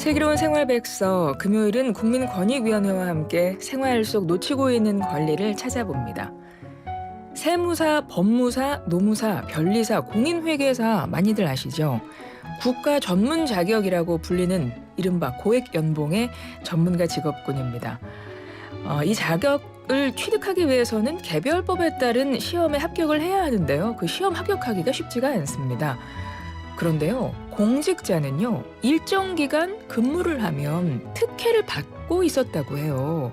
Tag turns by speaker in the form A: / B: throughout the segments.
A: 슬기로운 생활백서 금요일은 국민권익위원회와 함께 생활 속 놓치고 있는 권리를 찾아봅니다. 세무사, 법무사, 노무사, 변리사, 공인회계사 많이들 아시죠? 국가 전문 자격이라고 불리는 이른바 고액연봉의 전문가 직업군입니다. 이 자격을 취득하기 위해서는 개별법에 따른 시험에 합격을 해야 하는데요. 그 시험 합격하기가 쉽지가 않습니다. 그런데요, 공직자는요, 일정 기간 근무를 하면 특혜를 받고 있었다고 해요.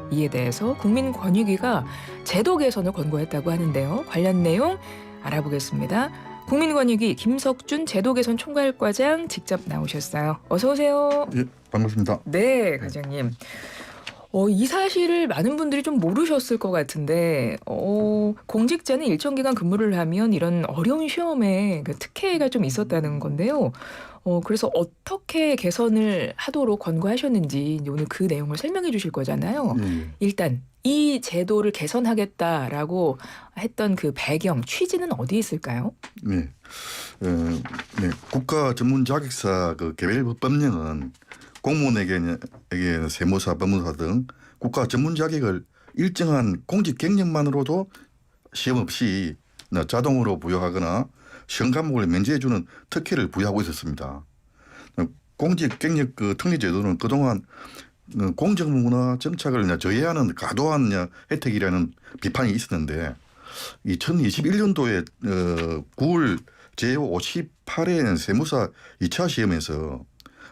A: 이에 대해서 국민권익위가 제도 개선을 권고했다고 하는데요. 관련 내용 알아보겠습니다. 국민권익위 김석준 제도개선 총괄과장 직접 나오셨어요. 어서 오세요.
B: 예, 반갑습니다.
A: 네, 과장님. 이 사실을 많은 분들이 좀 모르셨을 것 같은데 공직자는 일정 기간 근무를 하면 이런 어려운 시험에 그 특혜가 좀 있었다는 건데요. 그래서 어떻게 개선을 하도록 권고하셨는지 이제 오늘 그 내용을 설명해 주실 거잖아요. 일단 이 제도를 개선하겠다라고 했던 그 배경, 취지는 어디에 있을까요?
B: 네, 국가 전문 자격사 그 개별법령은 공무원에게 세무사, 법무사 등 국가 전문 자격을 일정한 공직 경력만으로도 시험 없이 자동으로 부여하거나 시험 과목을 면제해주는 특혜를 부여하고 있었습니다. 공직 경력 그 특례제도는 그동안 공정문화 정착을 저해하는 과도한 혜택이라는 비판이 있었는데 2021년도에 9월 제58회 세무사 2차 시험에서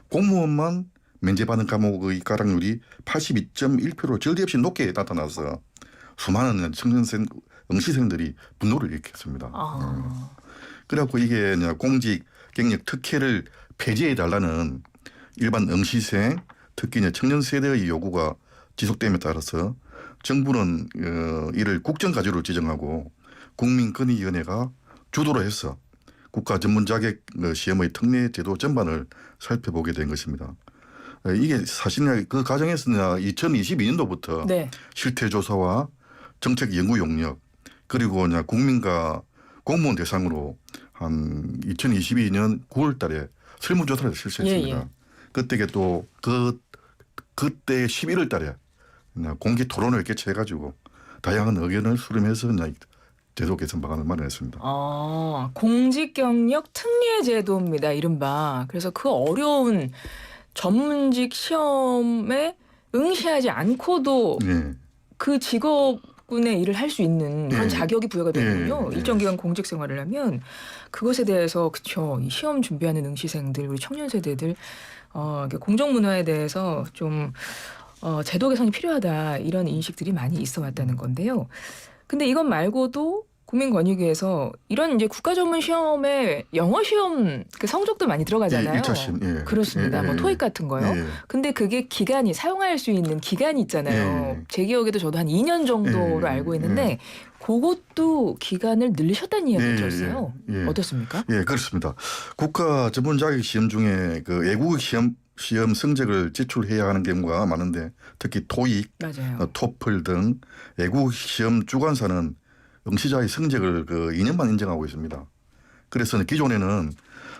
B: 공무원만 면제받는 과목의 가락률이 82.1%로 절대없이 높게 나타나서 수많은 청년생, 응시생들이 분노를 일으켰습니다. 그래갖고 이게 공직 경력 특혜를 폐지해달라는 일반 응시생, 특히 청년 세대의 요구가 지속됨에 따라서 정부는 이를 국정과제로 지정하고 국민권익위원회가 주도로 해서 국가 전문 자격 시험의 특례 제도 전반을 살펴보게 된 것입니다. 이게 사실 그 과정에서 2022년도부터
A: 네.
B: 실태 조사와 정책 연구 용역 그리고 국민과 공무원 대상으로 한 2022년 9월 달에 설문조사를 실시했습니다.
A: 예.
B: 그때 또 그때 11월 달에 공개 토론을 개최해가지고 다양한 의견을 수렴해서 제도 개선 방안을 마련했습니다.
A: 공직 경력 특례 제도입니다. 이른바. 그래서 그 어려운 전문직 시험에 응시하지 않고도 그 직업군의 일을 할 수 있는 그런 자격이 부여가 되는군요. 일정 기간 공직 생활을 하면 그것에 대해서 그렇죠. 이 시험 준비하는 응시생들, 우리 청년 세대들 공정 문화에 대해서 좀 제도 개선이 필요하다 이런 인식들이 많이 있어 왔다는 건데요. 근데 이것 말고도 국민권익위에서 이런 이제 국가 전문 시험에 영어 시험 그 성적도 많이 들어가잖아요.
B: 1차 시험.
A: 그렇습니다. 뭐 토익 같은 거요. 근데 그게 기간이 사용할 수 있는 기간이 있잖아요. 제 기억에도 저도 한 2년 정도로 알고 있는데 그것도 기간을 늘리셨다는 이야기 들었어요. 어떻습니까?
B: 예, 그렇습니다. 국가 전문 자격 시험 중에 그 외국어 시험 성적을 제출해야 하는 경우가 많은데 특히 토익,
A: 맞아요.
B: 토플 등 외국 시험 주관사는 응시자의 성적을 2년만 인정하고 있습니다. 그래서 기존에는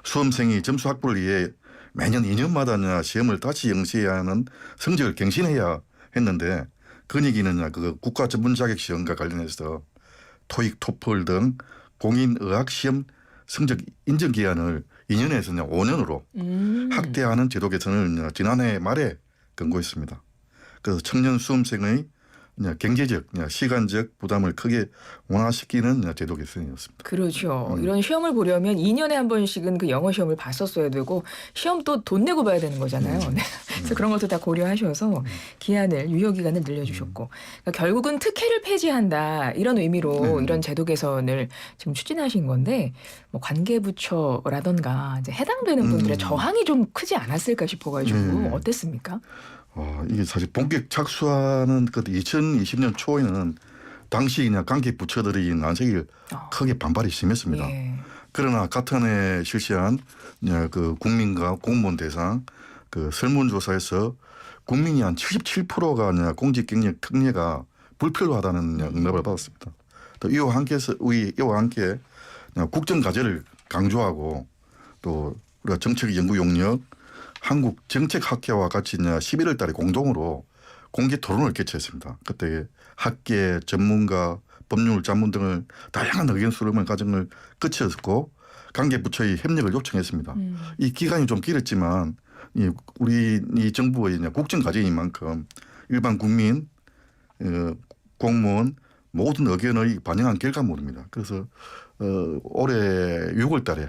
B: 수험생이 점수 확보를 위해 매년 2년마다 시험을 다시 응시해야 하는 성적을 갱신해야 했는데 권익위는 그 국가 전문 자격 시험과 관련해서 토익, 토플 등 공인의학 시험 성적 인정 기한을 2년에서 5년으로 확대하는 제도 개선을 지난해 말에 권고했습니다. 그래서 청년 수험생의 경제적, 시간적 부담을 크게 완화시키는 제도 개선이었습니다.
A: 그렇죠. 이런 시험을 보려면 2년에 한 번씩은 그 영어 시험을 봤었어야 되고 시험 또 돈 내고 봐야 되는 거잖아요. 그래서 그런 것도 다 고려하셔서 기한을 유효 기간을 늘려주셨고 그러니까 결국은 특혜를 폐지한다 이런 의미로 이런 제도 개선을 지금 추진하신 건데 뭐 관계부처라던가 이제 해당되는 분들의 저항이 좀 크지 않았을까 싶어가지고 어땠습니까?
B: 이게 사실 본격 착수하는 그 2020년 초에는 당시 관계 부처들이 난색이 크게 반발이 심했습니다. 그러나 같은 해 실시한 그 국민과 공무원 대상 그 설문조사에서 국민이 한 77%가 공직 경력 특례가 불필요하다는 응답을 받았습니다. 또 이와 함께 국정 과제를 강조하고 또 우리가 정책 연구 용역 한국정책학회와 같이 11월 달에 공동으로 공개 토론을 개최했습니다. 그때 학계, 전문가, 법률 자문 등을 다양한 의견 수렴의 과정을 거쳤고 관계 부처의 협력을 요청했습니다. 이 기간이 좀 길었지만 우리 이 정부의 국정 과제인 만큼 일반 국민, 공무원 모든 의견을 반영한 결과물입니다. 그래서 올해 6월 달에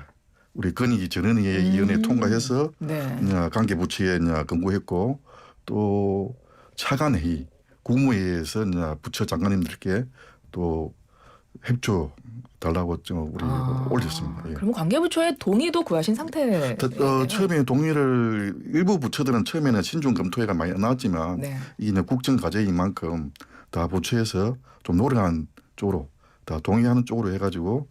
B: 우리 건의기 전원위원회 통과해서
A: 네.
B: 관계 부처에 권고했고 또 차관 회의 국무회의에서 부처 장관님들께 또 협조 달라고 좀 우리 올렸습니다. 예.
A: 그럼 관계부처의 동의도 구하신 상태?
B: 처음에 동의를 일부 부처들은 처음에는 신중 검토회가 많이 나왔지만
A: 네.
B: 이게 국정 과제인 만큼 다 부처에서 좀 노력한 쪽으로 다 동의하는 쪽으로 해가지고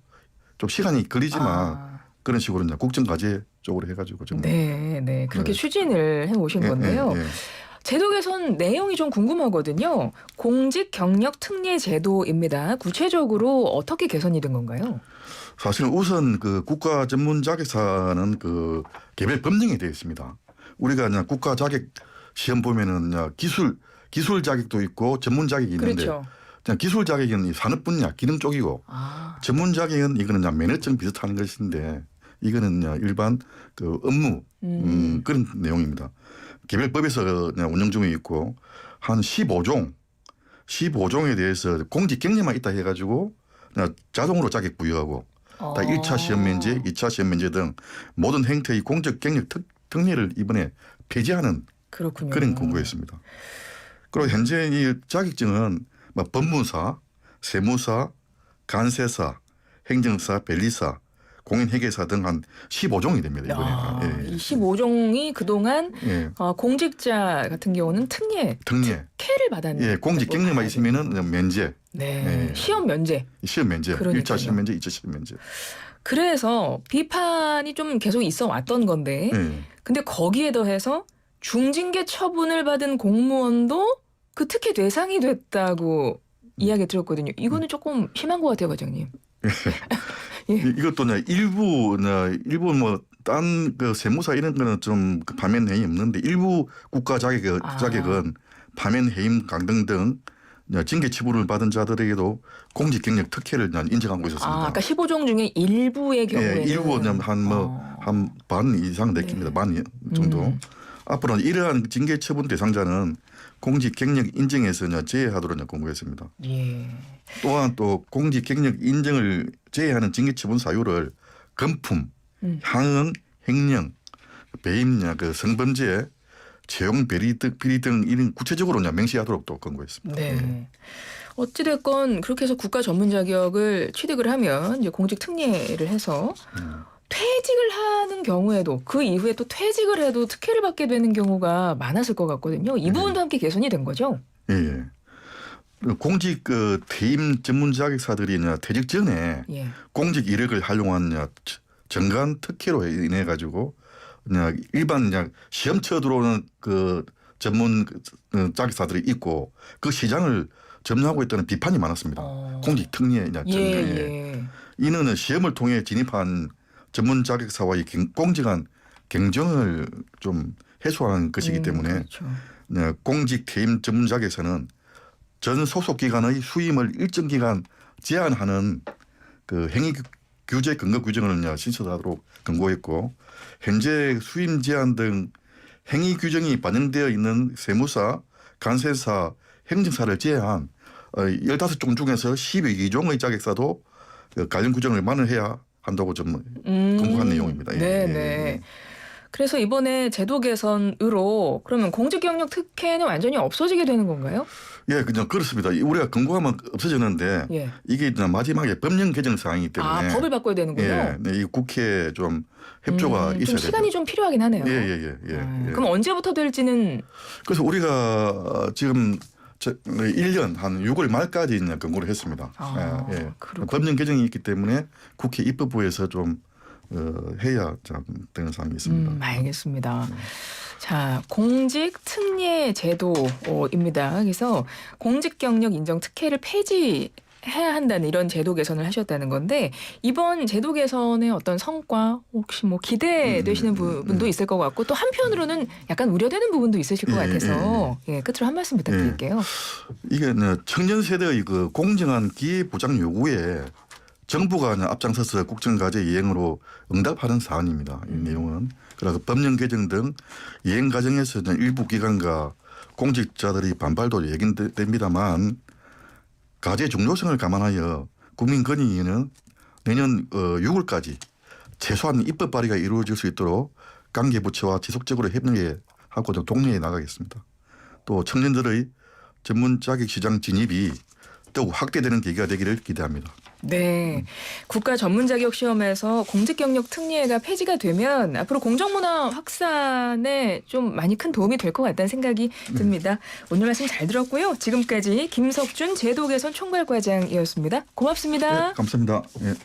B: 좀 시간이 걸리지만 그런 식으로 국정 과제 쪽으로 해가지고 좀
A: 네. 그렇게 추진을 해 오신 건데요.
B: 예.
A: 제도 개선 내용이 좀 궁금하거든요. 공직 경력 특례 제도입니다. 구체적으로 어떻게 개선이 된 건가요?
B: 사실은 우선 그 국가 전문 자격사는 그 개별 법령이 되어 있습니다. 우리가 그냥 국가 자격 시험 보면은 기술 자격도 있고 전문 자격이 있는데
A: 그렇죠.
B: 그냥 기술 자격은 산업 분야 기능 쪽이고 전문 자격은 이거는 그냥 면허증 비슷한 것인데 이거는 그냥 일반 그 업무 그런 내용입니다. 개별법에서 그냥 운영 중에 있고 한 15종에 대해서 공직 경력만 있다 해가지고 그냥 자동으로 자격 부여하고 다 1차 시험 면제, 2차 시험 면제 등 모든 행태의 공적 경력 특례를 이번에 폐지하는
A: 그렇군요.
B: 그런 권고였습니다. 그리고 현재 이 자격증은 법무사, 세무사, 간세사, 행정사, 변리사, 공인회계사 등 한 15종이 됩니다. 이번에.
A: 이 15종이 그동안 공직자 같은 경우는 특례를 받았는
B: 공직 경력만 있으면은 면제.
A: 네. 시험 면제.
B: 시험 면제.
A: 그러니까요.
B: 1차 시험 면제, 2차 시험 면제.
A: 그래서 비판이 좀 계속 있어 왔던 건데 근데 거기에 더해서 중징계 처분을 받은 공무원도 그 특혜 대상이 됐다고 이야기 들었거든요. 이거는 조금 심한 것 같아요, 과장님.
B: 이것도 일부 뭐 딴 그 세무사 이런 거는 좀 파면 해임 없는데 일부 국가 자격은 파면 해임 강등 등 징계 처분을 받은 자들에게도 공직 경력 특혜를 인정하고 있었습니다.
A: 아까 15종 중에 일부의 경우에는
B: 일부 한 반 이상 느낍니다. 반 정도. 앞으로는 이러한 징계 처분 대상자는 공직 경력 인정에서 제외하도록 권고했습니다. 또한 또 공직 경력 인정을 제외하는 징계 처분 사유를 금품, 향응, 횡령, 배임, 그 성범죄, 채용 비리 등 이런 구체적으로 명시하도록 또 권고했습니다.
A: 네. 어찌됐건 그렇게 해서 국가 전문 자격을 취득을 하면 이제 공직 특례를 해서 퇴직을 하는 경우에도 그 이후에 또 퇴직을 해도 특혜를 받게 되는 경우가 많았을 것 같거든요. 이 부분도 함께 개선이 된 거죠?
B: 예. 공직 퇴임 전문 자격사들이 퇴직 전에 공직 이력을 활용한 정관 특혜로 인해 가지고 일반 시험 쳐 들어오는 그 전문 자격사들이 있고 그 시장을 점유하고 있다는 비판이 많았습니다. 공직 특례 정관에 이는 시험을 통해 진입한 전문 자격사와의 공정한 경쟁을 좀 해소하는 것이기 때문에 공직 퇴임 전문 자격사는 전 소속 기관의 수임을 일정 기간 제한하는 그 행위 규제 근거 규정을 신설하도록 권고했고 현재 수임 제한 등 행위 규정이 반영되어 있는 세무사, 간세사, 행정사를 제외한 15종 중에서 12종의 자격사도 관련 규정을 만회해야 한다고 좀 권고한 내용입니다.
A: 네네. 그래서 이번에 제도 개선으로 그러면 공직 경력 특혜는 완전히 없어지게 되는 건가요?
B: 예, 그냥 그렇습니다. 우리가 권고하면 없어지는데 이게 마지막에 법령 개정 사항이기 때문에
A: 법을 바꿔야 되는군요.
B: 이 국회 좀 협조가 있어야 돼요.
A: 시간이 좀 필요하긴 하네요.
B: 그럼
A: 언제부터 될지는
B: 그래서 우리가 지금 1년 한 6월 말까지 권고를 했습니다. 법령 개정이 있기 때문에 국회 입법부에서 좀 해야 되는 사항이 있습니다.
A: 알겠습니다. 자, 공직 특례 제도입니다. 그래서 공직 경력 인정 특혜를 폐지해 해야 한다는 이런 제도 개선을 하셨다는 건데 이번 제도 개선의 어떤 성과 혹시 뭐 기대되시는 부분도 있을 것 같고 또 한편으로는 약간 우려되는 부분도 있으실 것 같아서 예, 끝으로 한 말씀 부탁드릴게요.
B: 이게 청년 세대의 그 공정한 기회 보장 요구에 정부가 앞장서서 국정과제 이행으로 응답하는 사안입니다. 이 내용은. 그래서 법령 개정 등 이행 과정에서는 일부 기관과 공직자들의 반발도 예견됩니다만 과제 중요성을 감안하여 국민권익위는 내년 6월까지 최소한 입법 발의가 이루어질 수 있도록 관계 부처와 지속적으로 협력하고 독려해 나가겠습니다. 또 청년들의 전문 자격 시장 진입이 더욱 확대되는 계기가 되기를 기대합니다.
A: 네. 국가 전문 자격 시험에서 공직 경력 특례가 폐지가 되면 앞으로 공정문화 확산에 좀 많이 큰 도움이 될 것 같다는 생각이 듭니다. 오늘 말씀 잘 들었고요. 지금까지 김석준 제도 개선 총괄과장이었습니다. 고맙습니다.
B: 네, 감사합니다. 예.